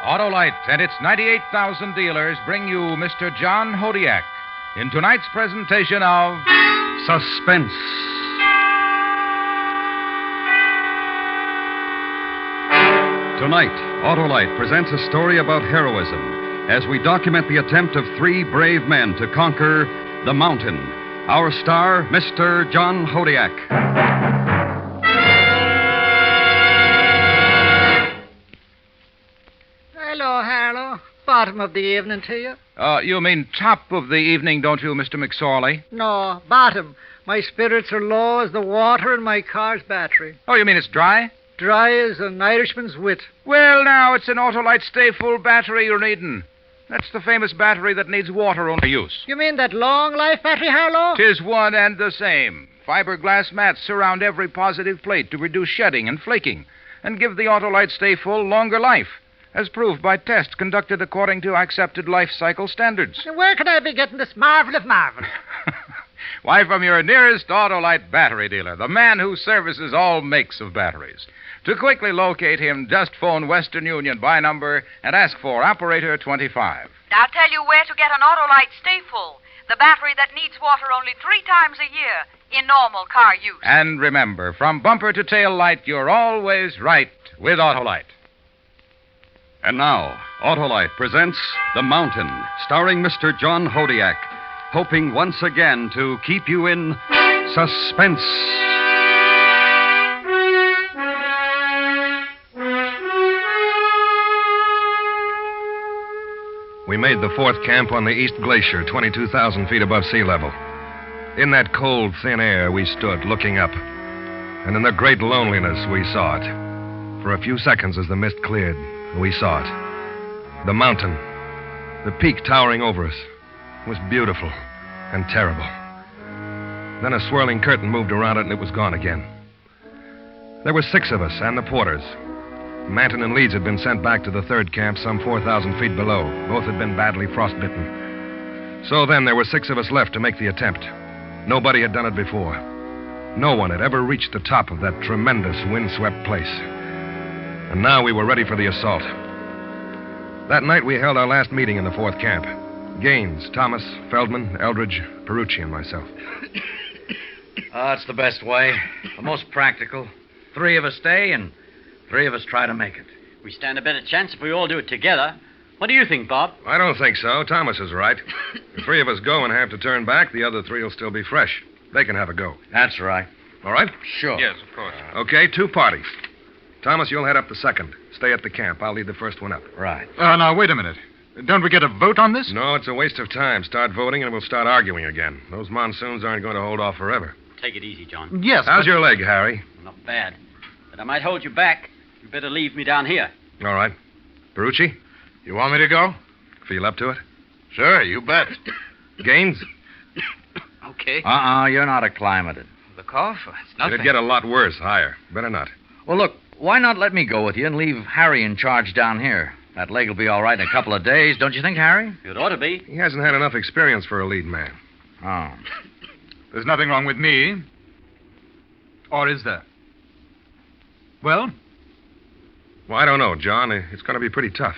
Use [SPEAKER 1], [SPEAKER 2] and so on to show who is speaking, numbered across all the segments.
[SPEAKER 1] Autolite and its 98,000 dealers bring you Mr. John Hodiak in tonight's presentation of
[SPEAKER 2] Suspense. Tonight, Autolite presents a story about heroism as we document the attempt of three brave men to conquer the mountain. Our star, Mr. John Hodiak.
[SPEAKER 3] Hello, Harlow. Bottom of the evening to you.
[SPEAKER 1] You mean top of the evening, don't you, Mr. McSorley?
[SPEAKER 3] No, bottom. My spirits are low as the water in my car's battery.
[SPEAKER 1] Oh, you mean it's dry?
[SPEAKER 3] Dry as an Irishman's wit.
[SPEAKER 1] Well, now, it's an Autolite Stay Full battery you're needing. That's the famous battery that needs water only use.
[SPEAKER 3] You mean that long life battery, Harlow?
[SPEAKER 1] 'Tis one and the same. Fiberglass mats surround every positive plate to reduce shedding and flaking and give the Autolite Stay Full longer life, as proved by tests conducted according to accepted life cycle standards.
[SPEAKER 3] Where can I be getting this marvel of marvels?
[SPEAKER 1] Why, from your nearest Autolite battery dealer, the man who services all makes of batteries. To quickly locate him, just phone Western Union by number and ask for Operator 25.
[SPEAKER 4] I'll tell you where to get an Autolite Stay Full, the battery that needs water only 3 times a year in normal car use.
[SPEAKER 1] And remember, from bumper to tail light, you're always right with Autolite.
[SPEAKER 2] And now, Autolite presents The Mountain, starring Mr. John Hodiak, hoping once again to keep you in suspense.
[SPEAKER 5] We made the fourth camp on the East Glacier, 22,000 feet above sea level. In that cold, thin air, we stood looking up. And in the great loneliness, we saw it. For a few seconds, as the mist cleared, we saw it. The mountain, the peak towering over us, was beautiful and terrible. Then a swirling curtain moved around it, and it was gone again. There were 6 of us and the porters. Manton and Leeds had been sent back to the third camp some 4,000 feet below. Both had been badly frostbitten. So then there were 6 of us left to make the attempt. Nobody had done it before. No one had ever reached the top of that tremendous windswept place. And now we were ready for the assault. That night we held our last meeting in the fourth camp. Gaines, Thomas, Feldman, Eldridge, Perucci, and myself.
[SPEAKER 6] It's the best way. The most practical. 3 of us stay and 3 of us try to make it.
[SPEAKER 7] We stand a better chance if we all do it together. What do you think, Bob?
[SPEAKER 5] I don't think so. Thomas is right. If 3 of us go and have to turn back, the other 3 will still be fresh. They can have a go.
[SPEAKER 6] That's right.
[SPEAKER 5] All right?
[SPEAKER 6] Sure.
[SPEAKER 1] Yes, of course.
[SPEAKER 5] Okay, 2 parties. Thomas, you'll head up the second. Stay at the camp. I'll lead the first one up.
[SPEAKER 6] Right.
[SPEAKER 1] Now, wait a minute. Don't we get a vote on this?
[SPEAKER 5] No, it's a waste of time. Start voting and we'll start arguing again. Those monsoons aren't going to hold off forever.
[SPEAKER 7] Take it easy, John.
[SPEAKER 1] Yes.
[SPEAKER 5] How's your leg, Harry?
[SPEAKER 7] Not bad. But I might hold you back. You better leave me down here.
[SPEAKER 5] All right. Perucci,
[SPEAKER 1] You want me to go?
[SPEAKER 5] feel up to it?
[SPEAKER 1] Sure, you bet.
[SPEAKER 5] Gaines?
[SPEAKER 7] Okay.
[SPEAKER 6] You're not acclimated.
[SPEAKER 7] The cough? It's nothing.
[SPEAKER 5] It'd get a lot worse, higher. Better not.
[SPEAKER 6] Well, look, why not let me go with you and leave Harry in charge down here? That leg will be all right in a couple of days, don't you think, Harry?
[SPEAKER 7] It ought to be.
[SPEAKER 5] He hasn't had enough experience for a lead man.
[SPEAKER 6] Oh.
[SPEAKER 1] There's nothing wrong with me. Or is there? Well?
[SPEAKER 5] Well, I don't know, John. It's going to be pretty tough.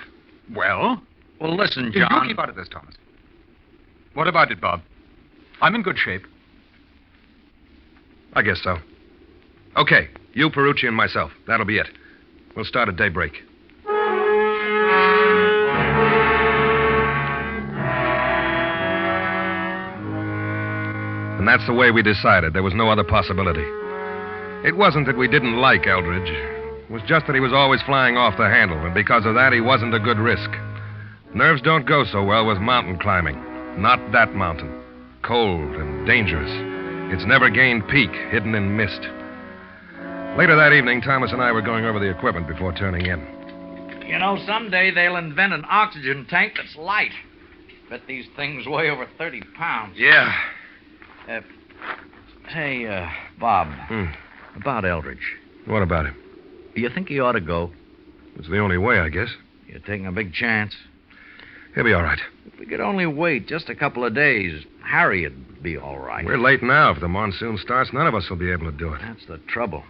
[SPEAKER 1] Well?
[SPEAKER 6] Well, listen,
[SPEAKER 1] You
[SPEAKER 6] John.
[SPEAKER 1] keep out of this, Thomas. What about it, Bob? I'm in good shape.
[SPEAKER 5] I guess so. Okay, you, Perucci, and myself. That'll be it. We'll start at daybreak. And that's the way we decided. There was no other possibility. It wasn't that we didn't like Eldridge. It was just that he was always flying off the handle, and because of that, he wasn't a good risk. Nerves don't go so well with mountain climbing. Not that mountain. Cold and dangerous. Its never-gained peak, hidden in mist. Later that evening, Thomas and I were going over the equipment before turning in.
[SPEAKER 6] You know, someday they'll invent an oxygen tank that's light. Bet these things weigh over 30 pounds.
[SPEAKER 5] Yeah.
[SPEAKER 6] Hey, Bob.
[SPEAKER 5] Hmm.
[SPEAKER 6] About Eldridge.
[SPEAKER 5] What about him?
[SPEAKER 6] You think he ought to go?
[SPEAKER 5] It's the only way, I guess.
[SPEAKER 6] You're taking a big chance.
[SPEAKER 5] He'll be all right.
[SPEAKER 6] If we could only wait just a couple of days, Harry'd be all right.
[SPEAKER 5] We're late now. If the monsoon starts, none of us will be able to do it.
[SPEAKER 6] That's the trouble.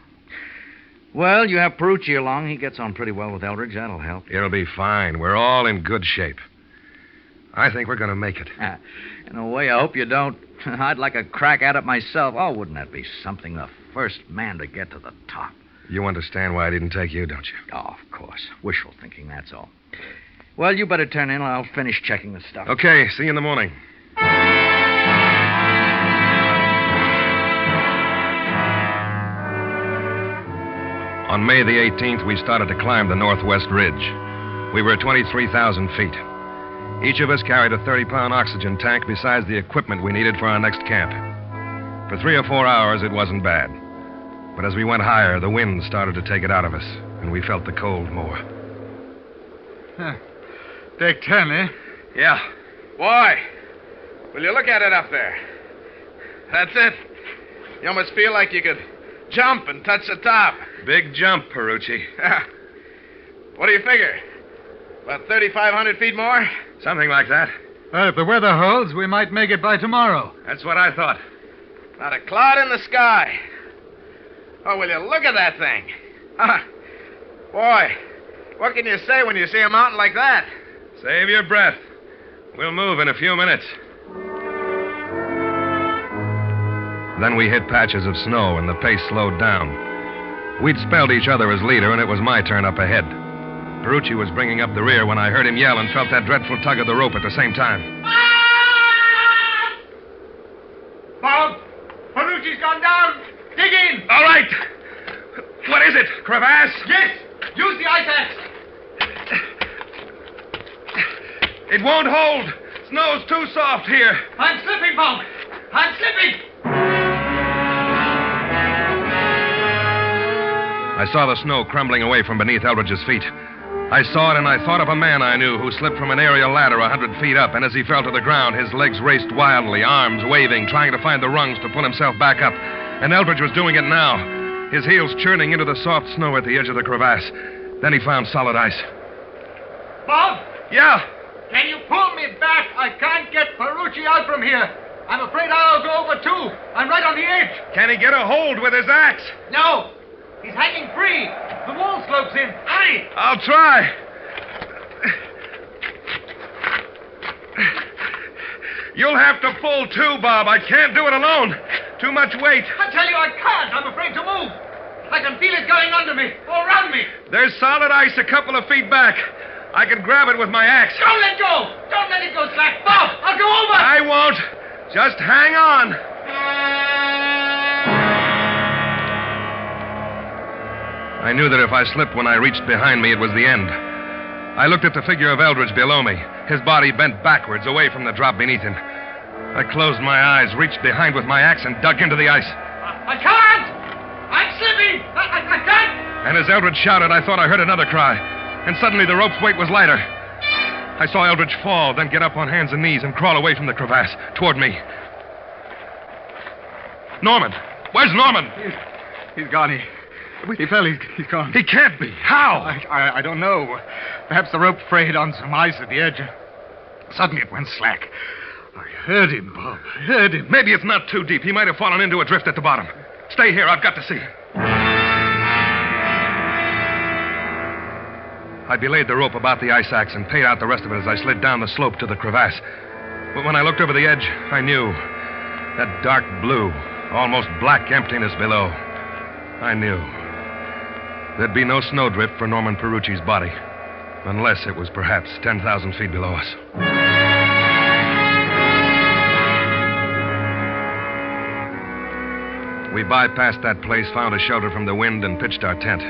[SPEAKER 6] Well, you have Perucci along. He gets on pretty well with Eldridge. That'll help.
[SPEAKER 5] It'll be fine. We're all in good shape. I think we're going to make it.
[SPEAKER 6] In a way, I hope you don't. I'd like a crack at it myself. Oh, wouldn't that be something? The first man to get to the top.
[SPEAKER 5] You understand why I didn't take you, don't you?
[SPEAKER 6] Oh, of course. Wishful thinking, that's all. Well, you better turn in. I'll finish checking the stuff.
[SPEAKER 5] Okay, see you in the morning. On May the 18th, we started to climb the Northwest Ridge. We were at 23,000 feet. Each of us carried a 30-pound oxygen tank besides the equipment we needed for our next camp. For 3 or 4 hours, it wasn't bad. But as we went higher, the wind started to take it out of us, and we felt the cold more.
[SPEAKER 3] Take 10, eh?
[SPEAKER 1] Yeah. Boy, will you look at it up there? That's it. You almost feel like you could jump and touch the top.
[SPEAKER 5] Big jump, Perucci.
[SPEAKER 1] What do you figure? About 3,500 feet more?
[SPEAKER 5] Something like that.
[SPEAKER 3] Well, if the weather holds, we might make it by tomorrow.
[SPEAKER 5] That's what I thought.
[SPEAKER 1] Not a cloud in the sky. Oh, will you look at that thing? Boy, what can you say when you see a mountain like that?
[SPEAKER 5] Save your breath. We'll move in a few minutes. Then we hit patches of snow, and the pace slowed down. We'd spelled each other as leader, and it was my turn up ahead. Perucci was bringing up the rear when I heard him yell and felt that dreadful tug of the rope at the same time.
[SPEAKER 3] Bob, Perucci's gone down. Dig in.
[SPEAKER 5] All right. What is it? Crevasse?
[SPEAKER 3] Yes. Use the ice axe.
[SPEAKER 5] It won't hold. Snow's too soft here.
[SPEAKER 3] I'm slipping, Bob. I'm slipping.
[SPEAKER 5] I saw the snow crumbling away from beneath Eldridge's feet. I saw it, and I thought of a man I knew who slipped from an aerial ladder 100 feet up, and as he fell to the ground, his legs raced wildly, arms waving, trying to find the rungs to pull himself back up. And Eldridge was doing it now, his heels churning into the soft snow at the edge of the crevasse. Then he found solid ice.
[SPEAKER 3] Bob?
[SPEAKER 5] Yeah?
[SPEAKER 3] Can you pull me back? I can't get Perucci out from here. I'm afraid I'll go over, too. I'm right on the edge.
[SPEAKER 5] Can he get a hold with his axe?
[SPEAKER 3] No. He's hanging free. The wall slopes in. Hurry!
[SPEAKER 5] I'll try. You'll have to pull, too, Bob. I can't do it alone. Too much weight.
[SPEAKER 3] I tell you I can't. I'm afraid to move. I can feel it going under me, all around me.
[SPEAKER 5] There's solid ice a couple of feet back. I can grab it with my axe.
[SPEAKER 3] Don't let go. Don't let it go slack. Bob, I'll go over.
[SPEAKER 5] I won't. Just hang on. I knew that if I slipped when I reached behind me, it was the end. I looked at the figure of Eldridge below me, his body bent backwards away from the drop beneath him. I closed my eyes, reached behind with my axe, and dug into the ice.
[SPEAKER 3] I can't! I'm slipping! I can't!
[SPEAKER 5] And as Eldridge shouted, I thought I heard another cry. And suddenly the rope's weight was lighter. I saw Eldridge fall, then get up on hands and knees and crawl away from the crevasse, toward me. Norman! Where's Norman?
[SPEAKER 3] He's gone. He fell. He's gone.
[SPEAKER 5] He can't be. How?
[SPEAKER 3] I don't know. Perhaps the rope frayed on some ice at the edge. Suddenly it went slack. I heard him, Bob. I heard him.
[SPEAKER 5] Maybe it's not too deep. He might have fallen into a drift at the bottom. Stay here. I've got to see. I belayed the rope about the ice axe and paid out the rest of it as I slid down the slope to the crevasse. But when I looked over the edge, I knew. That dark blue, almost black emptiness below. I knew. There'd be no snowdrift for Norman Perucci's body, unless it was perhaps 10,000 feet below us. We bypassed that place, found a shelter from the wind, and pitched our tent.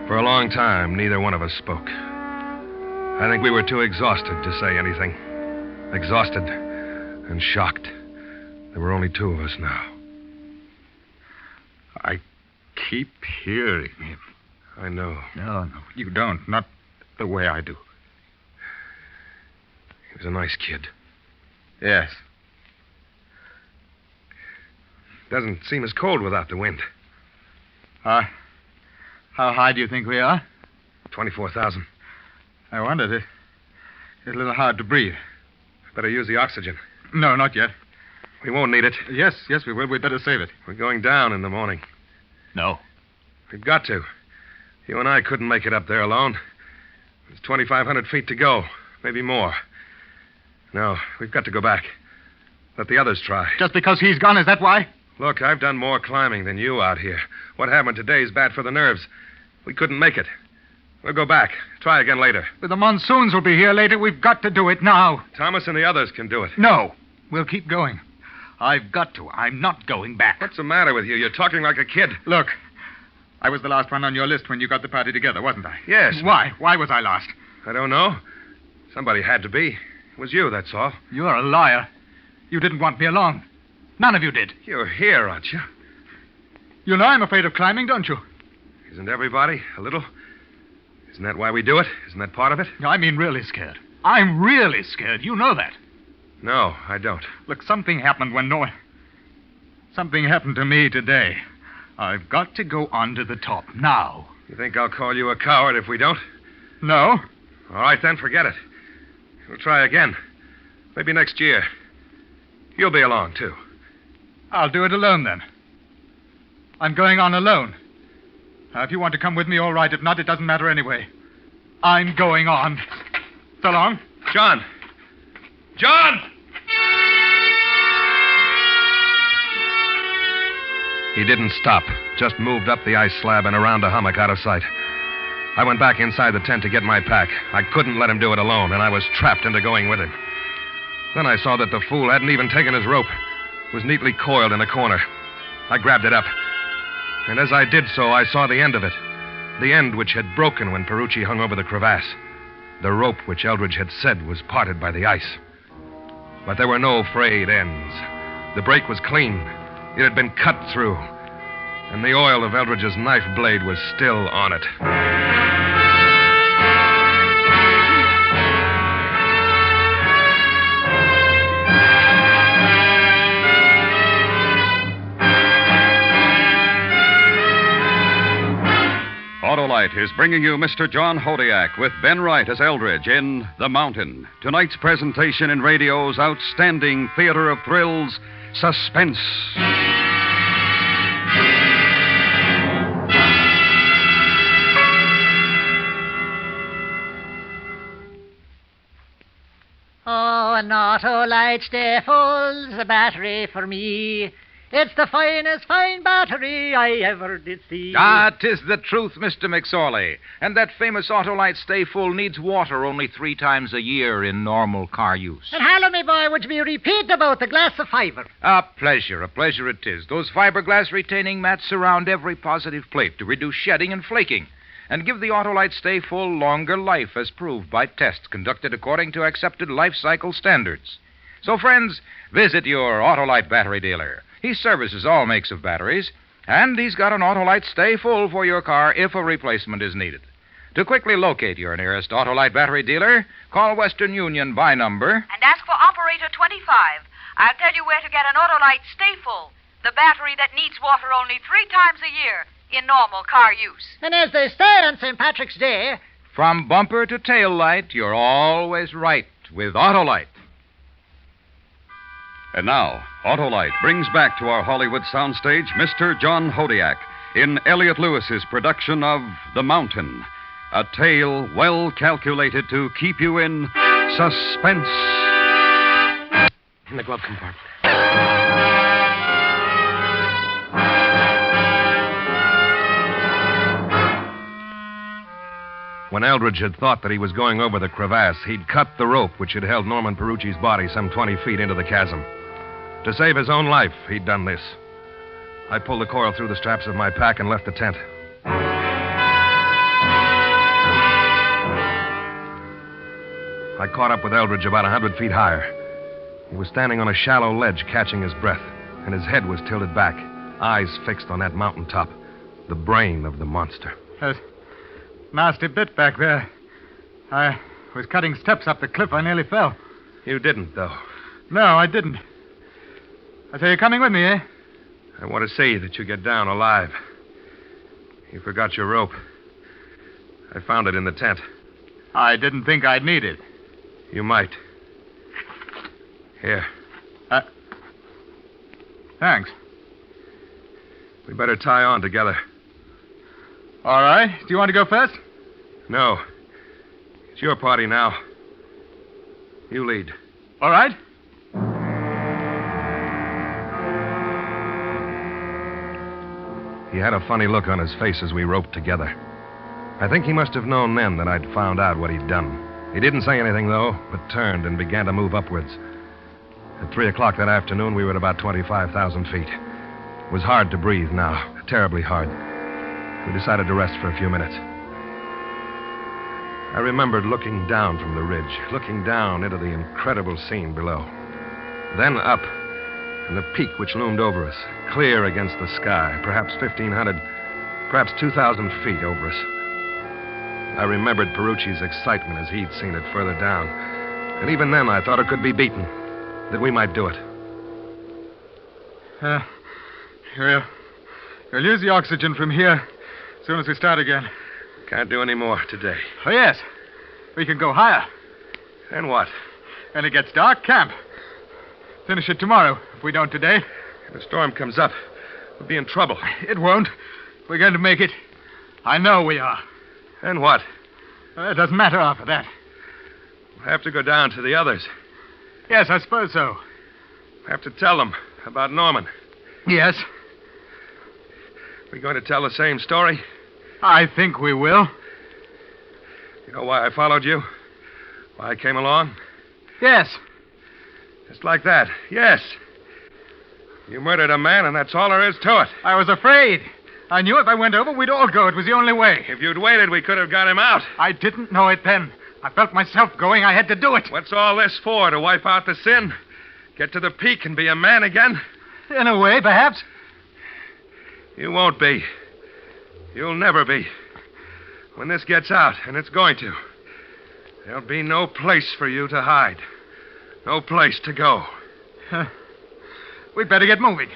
[SPEAKER 5] For a long time, neither one of us spoke. I think we were too exhausted to say anything. Exhausted and shocked. There were only two of us now.
[SPEAKER 8] I keep hearing him.
[SPEAKER 5] I know.
[SPEAKER 8] No, you don't. Not the way I do.
[SPEAKER 5] He was a nice kid.
[SPEAKER 8] Yes.
[SPEAKER 5] Doesn't seem as cold without the wind.
[SPEAKER 8] How high do you think we are?
[SPEAKER 5] 24,000.
[SPEAKER 8] I wondered. It's a little hard to breathe.
[SPEAKER 5] Better use the oxygen.
[SPEAKER 8] No, not yet.
[SPEAKER 5] We won't need it.
[SPEAKER 8] Yes, we will. We'd better save it.
[SPEAKER 5] We're going down in the morning.
[SPEAKER 8] No.
[SPEAKER 5] We've got to. You and I couldn't make it up there alone. There's 2,500 feet to go, maybe more. No, we've got to go back. Let the others try.
[SPEAKER 3] Just because he's gone, is that why?
[SPEAKER 5] Look, I've done more climbing than you out here. What happened today is bad for the nerves. We couldn't make it. We'll go back. Try again later.
[SPEAKER 3] But the monsoons will be here later. We've got to do it now.
[SPEAKER 5] Thomas and the others can do it.
[SPEAKER 3] No. We'll keep going. I've got to. I'm not going back.
[SPEAKER 5] What's the matter with you? You're talking like a kid.
[SPEAKER 3] Look, I was the last one on your list when you got the party together, wasn't I?
[SPEAKER 5] Yes.
[SPEAKER 3] Why? Why was I last?
[SPEAKER 5] I don't know. Somebody had to be. It was you, that's all.
[SPEAKER 3] You're a liar. You didn't want me along. None of you did.
[SPEAKER 5] You're here, aren't you?
[SPEAKER 3] You know I'm afraid of climbing, don't you?
[SPEAKER 5] Isn't everybody a little? Isn't that why we do it? Isn't that part of it?
[SPEAKER 3] I mean really scared. I'm really scared. You know that.
[SPEAKER 5] No, I don't.
[SPEAKER 3] Look, something happened when no one... Something happened to me today. I've got to go on to the top now.
[SPEAKER 5] You think I'll call you a coward if we don't?
[SPEAKER 3] No.
[SPEAKER 5] All right, then, forget it. We'll try again. Maybe next year. You'll be along, too.
[SPEAKER 3] I'll do it alone, then. I'm going on alone. Now, if you want to come with me, all right. If not, it doesn't matter anyway. I'm going on. So long.
[SPEAKER 5] John! John! He didn't stop, just moved up the ice slab and around a hummock out of sight. I went back inside the tent to get my pack. I couldn't let him do it alone, and I was trapped into going with him. Then I saw that the fool hadn't even taken his rope. It was neatly coiled in a corner. I grabbed it up. And as I did so, I saw the end of it. The end which had broken when Perucci hung over the crevasse. The rope which Eldridge had said was parted by the ice. But there were no frayed ends. The break was clean. It had been cut through. And the oil of Eldridge's knife blade was still on it.
[SPEAKER 2] Autolite is bringing you Mr. John Hodiak with Ben Wright as Eldridge in The Mountain. Tonight's presentation in radio's outstanding theater of thrills, Suspense.
[SPEAKER 9] Oh, an Autolite stay full's a battery for me. It's the finest fine battery I ever did see.
[SPEAKER 1] Ah, 'tis the truth, Mr. McSorley. And that famous Autolite Stay Full needs water only 3 times a year in normal car use.
[SPEAKER 9] And hello, me boy, would you be repeat about the glass of fibre?
[SPEAKER 1] A pleasure it is. Those fiberglass retaining mats surround every positive plate to reduce shedding and flaking and give the Autolite Stay Full longer life as proved by tests conducted according to accepted life cycle standards. So, friends, visit your Autolite battery dealer. He services all makes of batteries, and he's got an Autolite Stay Full for your car if a replacement is needed. To quickly locate your nearest Autolite battery dealer, call Western Union by number.
[SPEAKER 4] And ask for operator 25. I'll tell you where to get an Autolite Stay Full, the battery that needs water only 3 times a year in normal car use.
[SPEAKER 9] And as they say on St. Patrick's Day...
[SPEAKER 1] From bumper to tail light, you're always right with Autolite.
[SPEAKER 2] And now, Autolite brings back to our Hollywood soundstage Mr. John Hodiak in Elliot Lewis's production of The Mountain, a tale well calculated to keep you in suspense.
[SPEAKER 8] In the glove compartment.
[SPEAKER 5] When Eldridge had thought that he was going over the crevasse, he'd cut the rope which had held Norman Perucci's body some 20 feet into the chasm. To save his own life, he'd done this. I pulled the coil through the straps of my pack and left the tent. I caught up with Eldridge about 100 feet higher. He was standing on a shallow ledge, catching his breath, and his head was tilted back, eyes fixed on that mountaintop, the brain of the monster.
[SPEAKER 3] Nasty bit back there. I was cutting steps up the cliff. I nearly fell.
[SPEAKER 5] You didn't, though.
[SPEAKER 3] No, I didn't. I say, you're coming with me, eh?
[SPEAKER 5] I want to see that you get down alive. You forgot your rope. I found it in the tent.
[SPEAKER 3] I didn't think I'd need it.
[SPEAKER 5] You might. Here.
[SPEAKER 3] Thanks.
[SPEAKER 5] We better tie on together.
[SPEAKER 3] All right. Do you want to go first?
[SPEAKER 5] No. It's your party now. You lead.
[SPEAKER 3] All right.
[SPEAKER 5] He had a funny look on his face as we roped together. I think he must have known then that I'd found out what he'd done. He didn't say anything, though, but turned and began to move upwards. At 3 o'clock that afternoon, we were at about 25,000 feet. It was hard to breathe now, terribly hard. We decided to rest for a few minutes. I remembered looking down from the ridge, looking down into the incredible scene below. Then up, and the peak which loomed over us, clear against the sky, perhaps 1,500, perhaps 2,000 feet over us. I remembered Perucci's excitement as he'd seen it further down. And even then, I thought it could be beaten, that we might do it.
[SPEAKER 3] We'll use the oxygen from here as soon as we start again.
[SPEAKER 5] Can't do any more today.
[SPEAKER 3] Oh, yes. We can go higher.
[SPEAKER 5] And what?
[SPEAKER 3] When it gets dark, camp. Finish it tomorrow, if we don't today.
[SPEAKER 5] If the storm comes up, we'll be in trouble.
[SPEAKER 3] It won't. We're going to make it. I know we are.
[SPEAKER 5] And what?
[SPEAKER 3] It doesn't matter after that.
[SPEAKER 5] We'll have to go down to the others.
[SPEAKER 3] Yes, I suppose so.
[SPEAKER 5] We'll have to tell them about Norman.
[SPEAKER 3] Yes.
[SPEAKER 5] We going to tell the same story?
[SPEAKER 3] I think we will.
[SPEAKER 5] You know why I followed you? Why I came along?
[SPEAKER 3] Yes.
[SPEAKER 5] Just like that. Yes. You murdered a man, and that's all there is to it.
[SPEAKER 3] I was afraid. I knew if I went over, we'd all go. It was the only way.
[SPEAKER 5] If you'd waited, we could have got him out.
[SPEAKER 3] I didn't know it then. I felt myself going. I had to do it.
[SPEAKER 5] What's all this for? To wipe out the sin? Get to the peak and be a man again?
[SPEAKER 3] In a way, perhaps.
[SPEAKER 5] You won't be. You'll never be. When this gets out, and it's going to, there'll be no place for you to hide. No place to go.
[SPEAKER 3] We'd better get moving.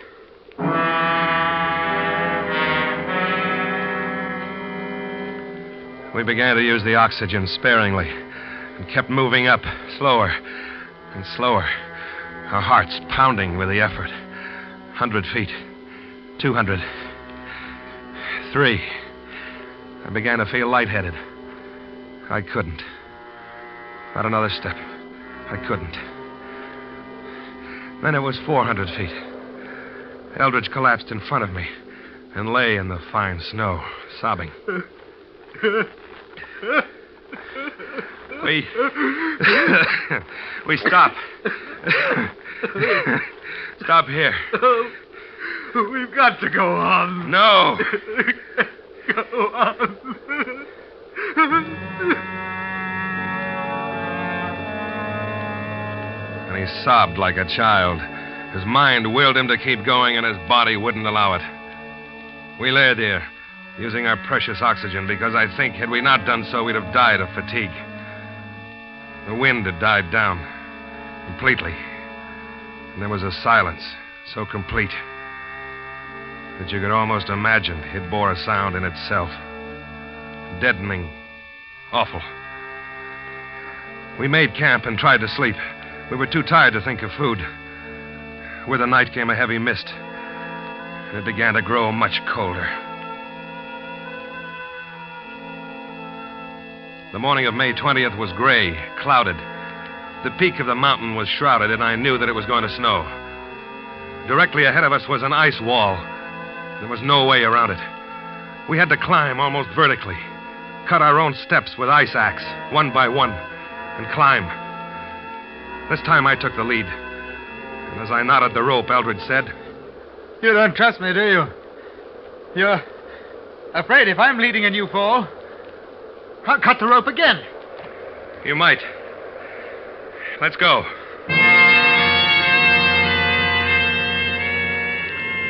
[SPEAKER 5] We began to use the oxygen sparingly and kept moving up, slower and slower, our hearts pounding with the effort. 100 feet, 200, 3. I began to feel lightheaded. I couldn't. Not another step. I couldn't. Then it was 400 feet. Eldridge collapsed in front of me and lay in the fine snow, sobbing. We stop. Stop here.
[SPEAKER 3] We've got to go on.
[SPEAKER 5] No.
[SPEAKER 3] Go on.
[SPEAKER 5] And he sobbed like a child. His mind willed him to keep going, and his body wouldn't allow it. We lay there, using our precious oxygen, because I think had we not done so, we'd have died of fatigue. The wind had died down completely, and there was a silence so complete that you could almost imagine it bore a sound in itself. Deadening, awful. We made camp and tried to sleep. We were too tired to think of food. With the night came a heavy mist, and it began to grow much colder. The morning of May 20th was gray, clouded. The peak of the mountain was shrouded, and I knew that it was going to snow. Directly ahead of us was an ice wall. There was no way around it. We had to climb almost vertically, cut our own steps with ice axe, one by one, and climb. This time I took the lead. And as I knotted the rope, Eldridge said,
[SPEAKER 3] You don't trust me, do you? You're afraid if I'm leading and you fall, I'll cut the rope again.
[SPEAKER 5] You might. Let's go.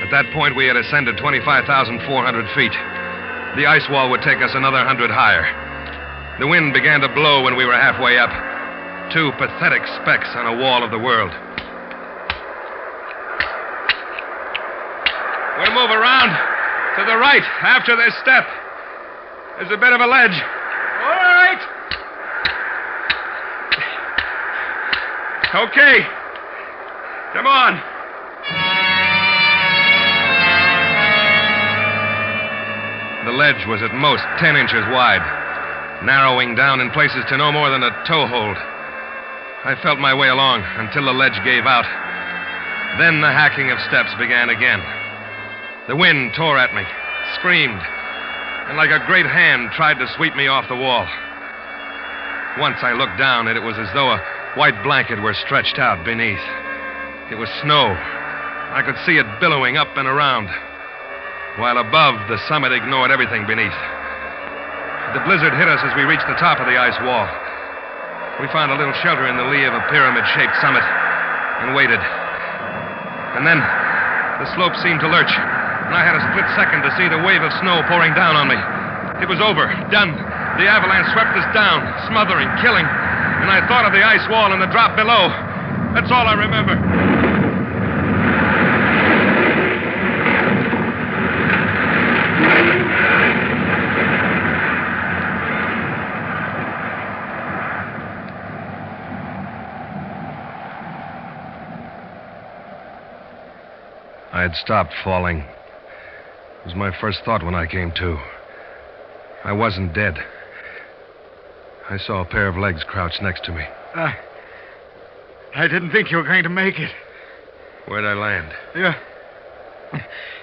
[SPEAKER 5] At that point, we had ascended 25,400 feet. The ice wall would take us another 100 higher. The wind began to blow when we were halfway up. 2 pathetic specks on a wall of the world. We'll move around to the right after this step. There's a bit of a ledge.
[SPEAKER 3] All right.
[SPEAKER 5] Okay. Come on. The The ledge was at most 10 inches wide, narrowing down in places to no more than a toe hold. I felt my way along until the ledge gave out. Then the hacking of steps began again. The wind tore at me, screamed, and like a great hand tried to sweep me off the wall. Once I looked down, and it was as though a white blanket were stretched out beneath. It was snow. I could see it billowing up and around, while above, the summit ignored everything beneath. The blizzard hit us as we reached the top of the ice wall. We found a little shelter in the lee of a pyramid-shaped summit and waited. And then the slope seemed to lurch, and I had a split second to see the wave of snow pouring down on me. It was over, done. The avalanche swept us down, smothering, killing. And I thought of the ice wall and the drop below. That's all I remember. I had stopped falling. It was my first thought when I came to. I wasn't dead. I saw a pair of legs crouched next to me.
[SPEAKER 3] I didn't think you were going to make it.
[SPEAKER 5] Where'd I land?
[SPEAKER 3] You're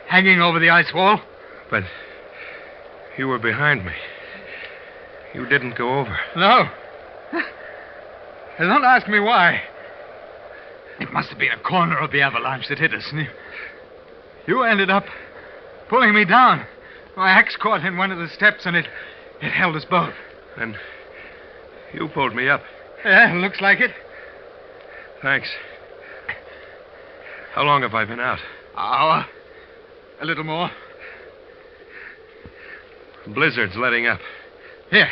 [SPEAKER 3] hanging over the ice wall.
[SPEAKER 5] But you were behind me. You didn't go over.
[SPEAKER 3] No. Don't ask me why. It must have been a corner of the avalanche that hit us. And you ended up pulling me down. My axe caught in one of the steps, and it held us both.
[SPEAKER 5] Then you pulled me up.
[SPEAKER 3] Yeah, looks like it.
[SPEAKER 5] Thanks. How long have I been out?
[SPEAKER 3] Hour. A little more.
[SPEAKER 5] Blizzard's letting up.
[SPEAKER 3] Here.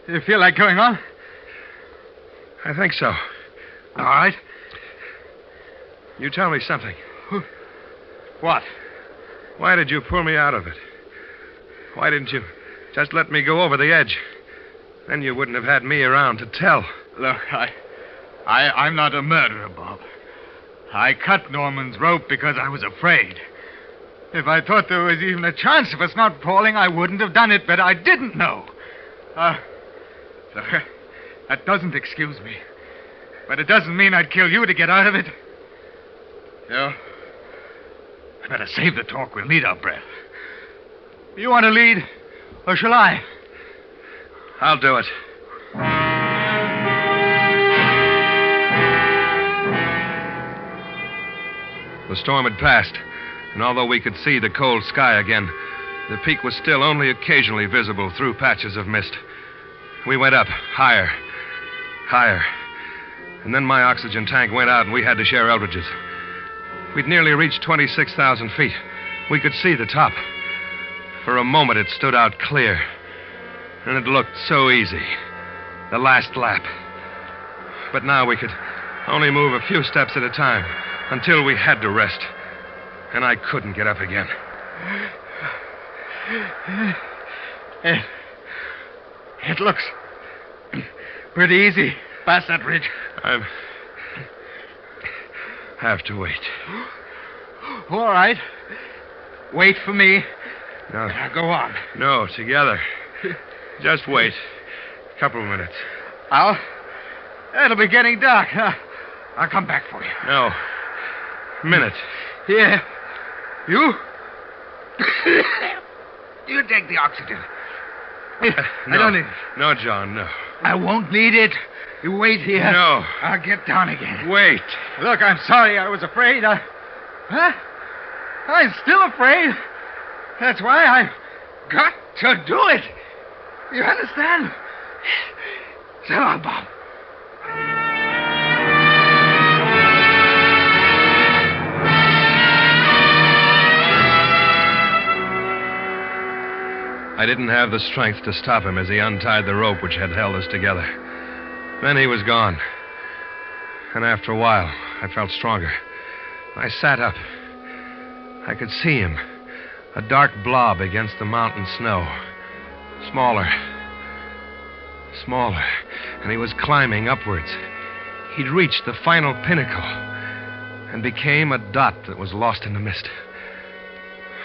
[SPEAKER 3] You feel like going on?
[SPEAKER 5] I think so.
[SPEAKER 3] All right.
[SPEAKER 5] You tell me something.
[SPEAKER 3] What?
[SPEAKER 5] Why did you pull me out of it? Why didn't you just let me go over the edge? Then you wouldn't have had me around to tell.
[SPEAKER 3] Look, I'm not a murderer, Bob. I cut Norman's rope because I was afraid. If I thought there was even a chance of us not falling, I wouldn't have done it, but I didn't know. Look, that doesn't excuse me. But it doesn't mean I'd kill you to get out of it. I better save the talk. We'll need our breath. You want to lead, or shall I?
[SPEAKER 5] I'll do it. The storm had passed, and although we could see the cold sky again, the peak was still only occasionally visible through patches of mist. We went up, higher, and then my oxygen tank went out and we had to share Eldridge's. We'd nearly reached 26,000 feet. We could see the top. For a moment, it stood out clear. And it looked so easy. The last lap. But now we could only move a few steps at a time until we had to rest. And I couldn't get up again.
[SPEAKER 3] It looks pretty easy past that ridge.
[SPEAKER 5] I have to wait.
[SPEAKER 3] All right. Wait for me.
[SPEAKER 5] No.
[SPEAKER 3] Now go on.
[SPEAKER 5] No, together. Just wait. A couple of minutes.
[SPEAKER 3] It'll be getting dark. I'll come back for you.
[SPEAKER 5] No. Minute.
[SPEAKER 3] Here. You? You take the oxygen.
[SPEAKER 5] No.
[SPEAKER 3] I don't need it.
[SPEAKER 5] No, John, no.
[SPEAKER 3] I won't need it. You wait here.
[SPEAKER 5] No.
[SPEAKER 3] I'll get down again.
[SPEAKER 5] Wait.
[SPEAKER 3] Look, I'm sorry I was afraid. I'm still afraid. That's why I've got to do it. You understand? So long, Bob.
[SPEAKER 5] I didn't have the strength to stop him as he untied the rope which had held us together. Then he was gone. And after a while, I felt stronger. I sat up. I could see him, a dark blob against the mountain snow. Smaller. And he was climbing upwards. He'd reached the final pinnacle and became a dot that was lost in the mist.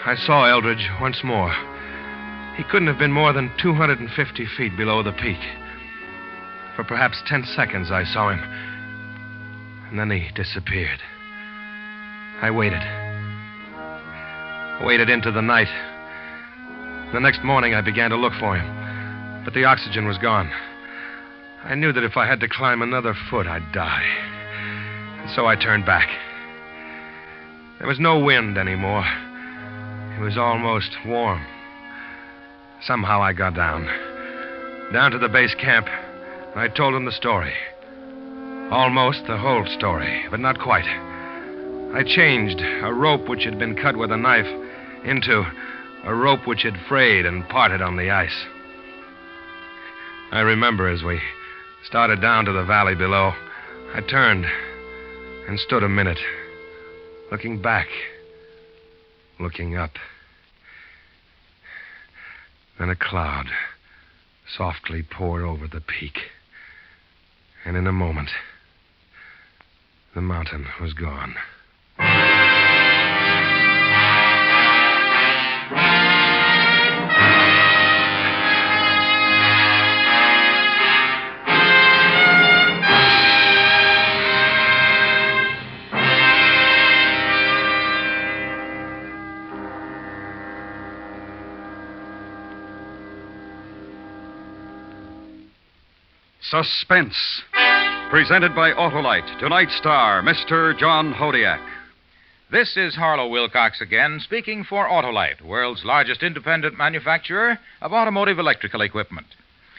[SPEAKER 5] I saw Eldridge once more. He couldn't have been more than 250 feet below the peak. For perhaps 10 seconds I saw him, and then he disappeared. I waited into the night. The next morning I began to look for him, but the oxygen was gone. I knew that if I had to climb another foot, I'd die. And so I turned back. There was no wind anymore. It was almost warm. Somehow I got down to the base camp, and I told him the story. Almost the whole story, but not quite. I changed a rope which had been cut with a knife into a rope which had frayed and parted on the ice. I remember as we started down to the valley below, I turned and stood a minute, looking back, looking up. Then a cloud softly poured over the peak, and in a moment, the mountain was gone.
[SPEAKER 2] Suspense. Presented by Autolite. Tonight's star, Mr. John Hodiak.
[SPEAKER 1] This is Harlow Wilcox again, speaking for Autolite, world's largest independent manufacturer of automotive electrical equipment.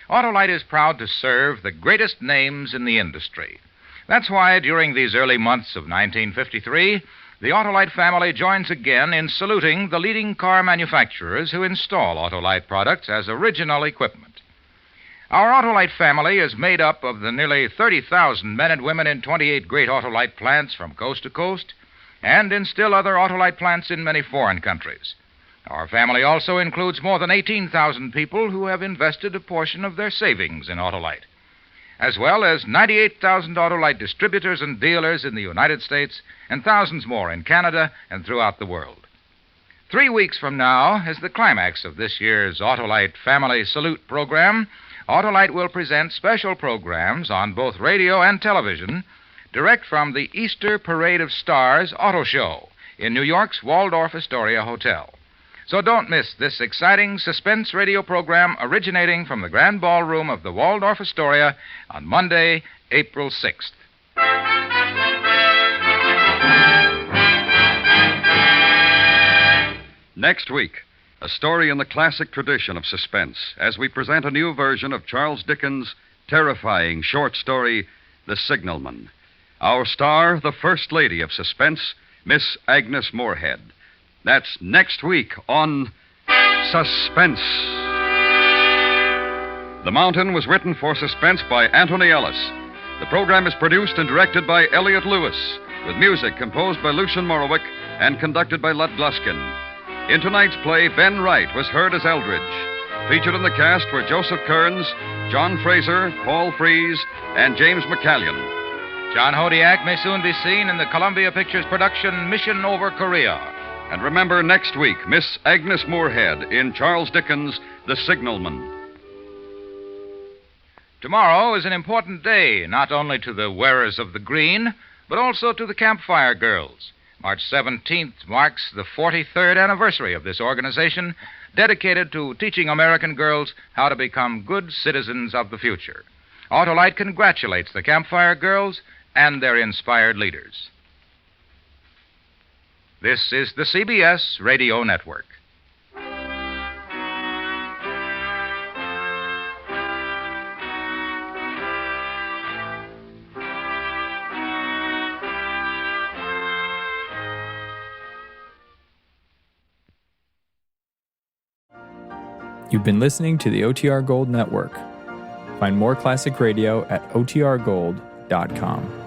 [SPEAKER 1] Autolite is proud to serve the greatest names in the industry. That's why during these early months of 1953, the Autolite family joins again in saluting the leading car manufacturers who install Autolite products as original equipment. Our Autolite family is made up of the nearly 30,000 men and women in 28 great Autolite plants from coast to coast, and in still other Autolite plants in many foreign countries. Our family also includes more than 18,000 people who have invested a portion of their savings in Autolite, as well as 98,000 Autolite distributors and dealers in the United States and thousands more in Canada and throughout the world. 3 weeks from now, as the climax of this year's Autolite Family Salute program, Autolite will present special programs on both radio and television, direct from the Easter Parade of Stars Auto Show in New York's Waldorf Astoria Hotel. So don't miss this exciting suspense radio program originating from the Grand Ballroom of the Waldorf Astoria on Monday, April 6th.
[SPEAKER 2] Next week, a story in the classic tradition of suspense as we present a new version of Charles Dickens' terrifying short story, The Signalman. Our star, the First Lady of Suspense, Miss Agnes Moorehead. That's next week on Suspense. The Mountain was written for Suspense by Anthony Ellis. The program is produced and directed by Elliot Lewis, with music composed by Lucian Morowick and conducted by Lud Gluskin. In tonight's play, Ben Wright was heard as Eldridge. Featured in the cast were Joseph Kearns, John Fraser, Paul Frees, and James McCallion.
[SPEAKER 1] John Hodiak may soon be seen in the Columbia Pictures production Mission Over Korea.
[SPEAKER 2] And remember, next week, Miss Agnes Moorehead in Charles Dickens' The Signalman.
[SPEAKER 1] Tomorrow is an important day, not only to the wearers of the green, but also to the Campfire Girls. March 17th marks the 43rd anniversary of this organization, dedicated to teaching American girls how to become good citizens of the future. Autolite congratulates the Campfire Girls and their inspired leaders. This is the CBS Radio Network.
[SPEAKER 10] You've been listening to the OTR Gold Network. Find more classic radio at otrgold.com.